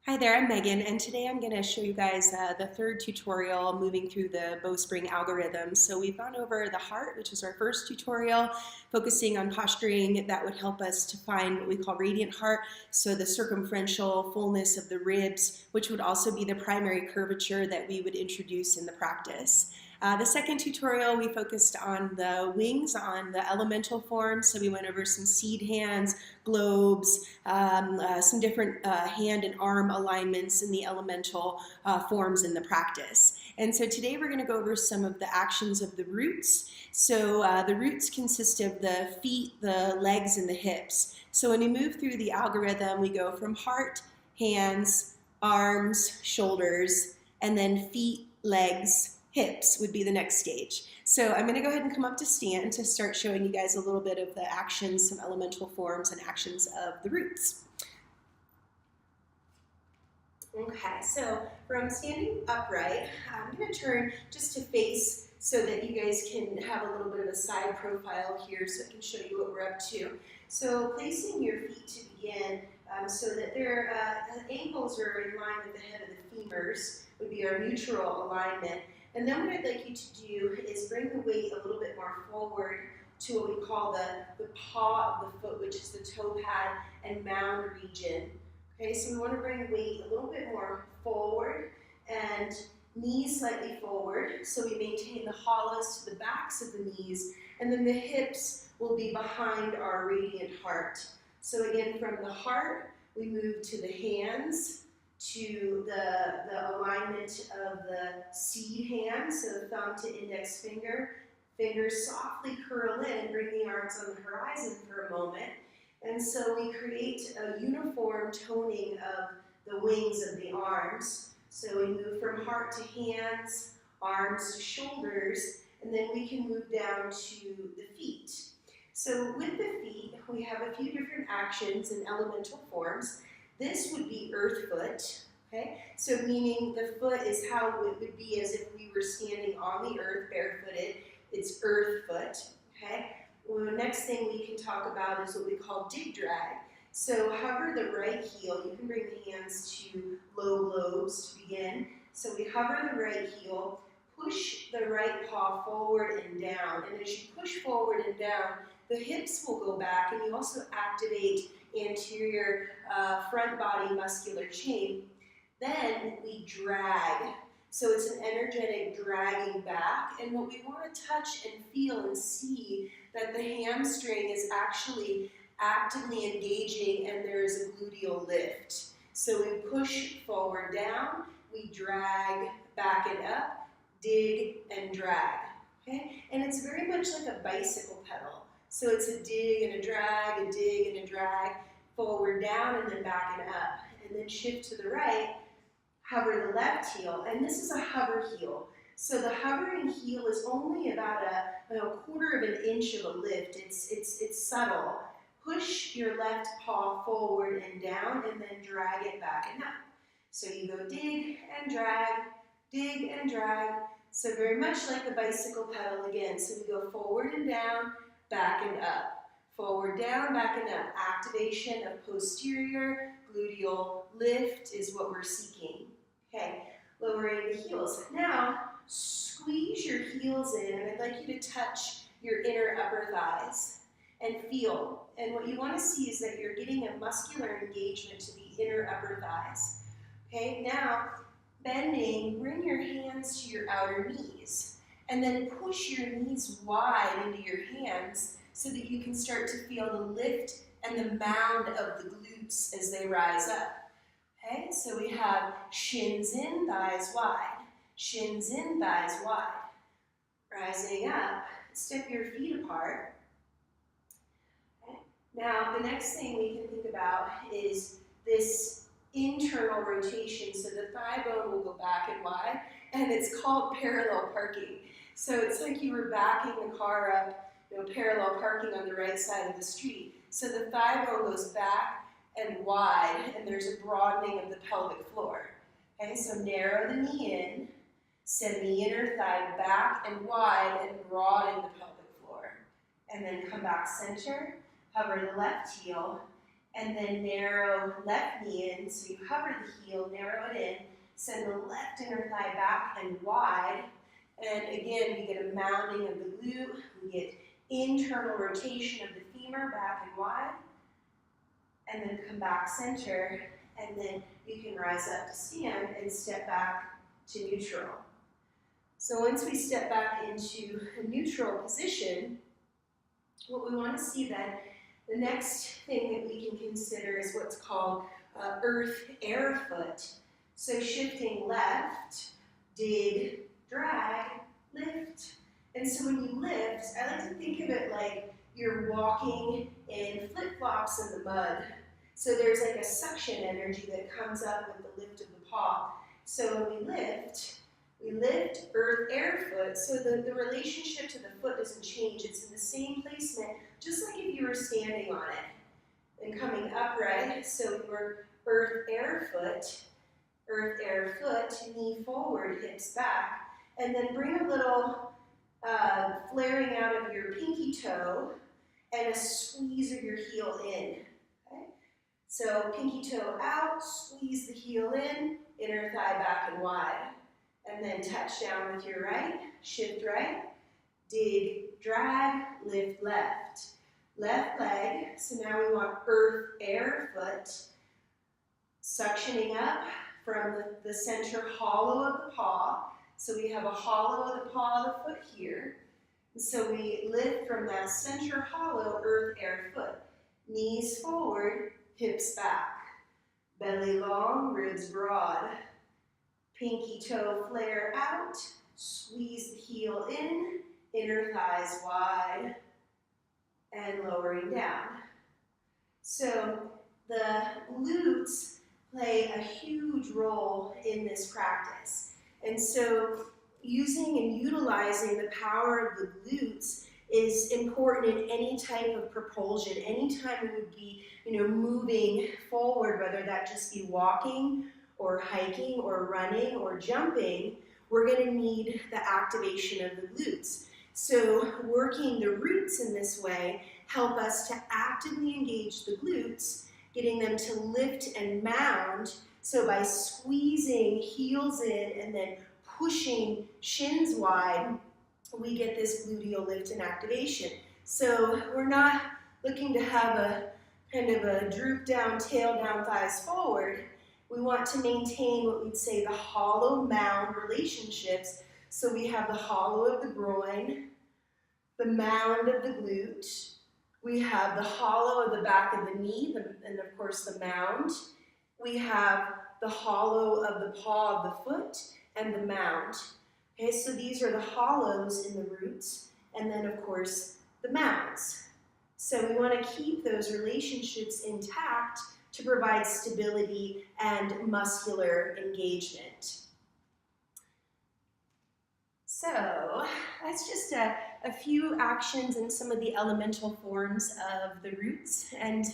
Hi there, I'm Megan, and today I'm going to show you guys the third tutorial moving through the Bowspring Algorithm. So we've gone over the heart, which is our first tutorial, focusing on posturing that would help us to find what we call radiant heart, so the circumferential fullness of the ribs, which would also be the primary curvature that we would introduce in the practice. The second tutorial, we focused on the wings, on the elemental forms, so we went over some seed hands, globes, some different hand and arm alignments in the elemental forms in the practice. And so today we're going to go over some of the actions of the roots. So the roots consist of the feet, the legs, and the hips. So when we move through the algorithm, we go from heart, hands, arms, shoulders, and then feet, legs, hips would be the next stage. So I'm going to go ahead and come up to stand to start showing you guys a little bit of the actions, some elemental forms and actions of the roots. Okay, so from standing upright, I'm going to turn just to face so that you guys can have a little bit of a side profile here so I can show you what we're up to. So placing your feet to begin so that their ankles are in line with the head of the femurs would be our neutral alignment. And then what I'd like you to do is bring the weight a little bit more forward to what we call the paw of the foot, which is the toe pad and mound region. Okay, so we want to bring weight a little bit more forward and knees slightly forward, so we maintain the hollows to the backs of the knees, and then the hips will be behind our radiant heart. So again, from the heart, we move to the hands, to the alignment of the seed hand, so thumb to index finger. Fingers softly curl in, bring the arms on the horizon for a moment. And so we create a uniform toning of the wings of the arms. So we move from heart to hands, arms to shoulders, and then we can move down to the feet. So with the feet, we have a few different actions and elemental forms. This would be earth foot, okay? So meaning the foot is how it would be as if we were standing on the earth barefooted. It's earth foot, okay? Well, the next thing we can talk about is what we call dig drag. So hover the right heel. You can bring the hands to low lobes to begin. So we hover the right heel, push the right paw forward and down. And as you push forward and down, the hips will go back, and you also activate anterior front body muscular chain. Then we drag. So it's an energetic dragging back, and what we want to touch and feel and see that the hamstring is actually actively engaging and there is a gluteal lift. So we push forward down, we drag back and up, dig and drag, okay? And it's very much like a bicycle pedal. So it's a dig and a drag, a dig and a drag, forward down and then back and up. And then shift to the right, hover the left heel, and this is a hover heel. So the hovering heel is only about a quarter of an inch of a lift. It's subtle. Push your left paw forward and down, and then drag it back and up. So you go dig and drag. So very much like the bicycle pedal again. So we go forward and down, back and up. Forward, down, back and up. Activation of posterior gluteal lift is what we're seeking. Okay, lowering the heels. Now, squeeze your heels in, and I'd like you to touch your inner upper thighs and feel. And what you want to see is that you're getting a muscular engagement to the inner upper thighs. Okay, now, bending, bring your hands to your outer knees, and then push your knees wide into your hands so that you can start to feel the lift and the mound of the glutes as they rise up. Okay, so we have shins in, thighs wide. Shins in, thighs wide. Rising up, step your feet apart. Okay. Now, the next thing we can think about is this internal rotation. So the thigh bone will go back and wide, and it's called parallel parking. So it's like you were backing the car up, parallel parking on the right side of the street. So the thigh bone goes back and wide, and there's a broadening of the pelvic floor. Okay, so narrow the knee in, send the inner thigh back and wide, and broaden the pelvic floor. And then come back center, hover the left heel, and then narrow left knee in. So you hover the heel, narrow it in, send the left inner thigh back and wide. And again, we get a mounding of the glute, we get internal rotation of the femur back and wide, and then come back center, and then you can rise up to stand and step back to neutral. So once we step back into a neutral position, what we want to see then, the next thing that we can consider is what's called earth air foot. So shifting left, dig, drag, lift. And so when you lift, I like to think of it like you're walking in flip-flops in the mud. So there's like a suction energy that comes up with the lift of the paw. So when we lift earth, air, foot, so the relationship to the foot doesn't change. It's in the same placement, just like if you were standing on it. And coming upright, so we work earth, air, foot, knee forward, hips back, and then bring a little flaring out of your pinky toe and a squeeze of your heel in. Okay? So pinky toe out, squeeze the heel in, inner thigh back and wide. And then touch down with your right, shift right, dig, drag, lift left. Left leg, so now we want earth, air, foot, suctioning up from the center hollow of the paw. So we have a hollow of the paw of the foot here. And so we lift from that center hollow, earth, air, foot. Knees forward, hips back. Belly long, ribs broad. Pinky toe flare out, squeeze the heel in, inner thighs wide, and lowering down. So the glutes play a huge role in this practice. And so using and utilizing the power of the glutes is important in any type of propulsion. Anytime we would be, moving forward, whether that just be walking or hiking or running or jumping, we're going to need the activation of the glutes. So working the roots in this way help us to actively engage the glutes, getting them to lift and mound. So by squeezing heels in and then pushing shins wide, we get this gluteal lift and activation. So we're not looking to have a kind of a droop down, tail down, thighs forward. We want to maintain what we'd say the hollow mound relationships. So we have the hollow of the groin, the mound of the glute. We have the hollow of the back of the knee, and of course the mound. We have the hollow of the paw of the foot and the mound. Okay, so these are the hollows in the roots, and then of course the mounds. So we want to keep those relationships intact to provide stability and muscular engagement. So that's just a few actions and some of the elemental forms of the roots. And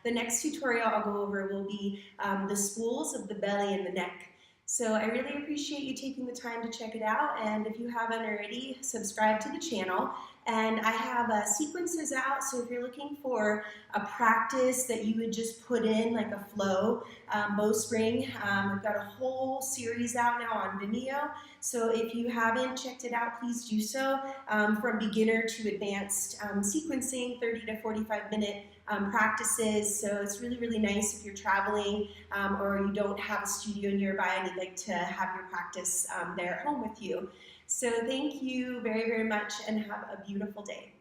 the next tutorial I'll go over will be the spools of the belly and the neck. So I really appreciate you taking the time to check it out. And if you haven't already, subscribe to the channel. And I have sequences out, so if you're looking for a practice that you would just put in like a flow, Bowspring, we've got a whole series out now on Vimeo. So if you haven't checked it out, please do so. From beginner to advanced sequencing, 30 to 45 minute practices. So it's really, really nice if you're traveling or you don't have a studio nearby and you'd like to have your practice there at home with you. So thank you very, very much and have a beautiful day.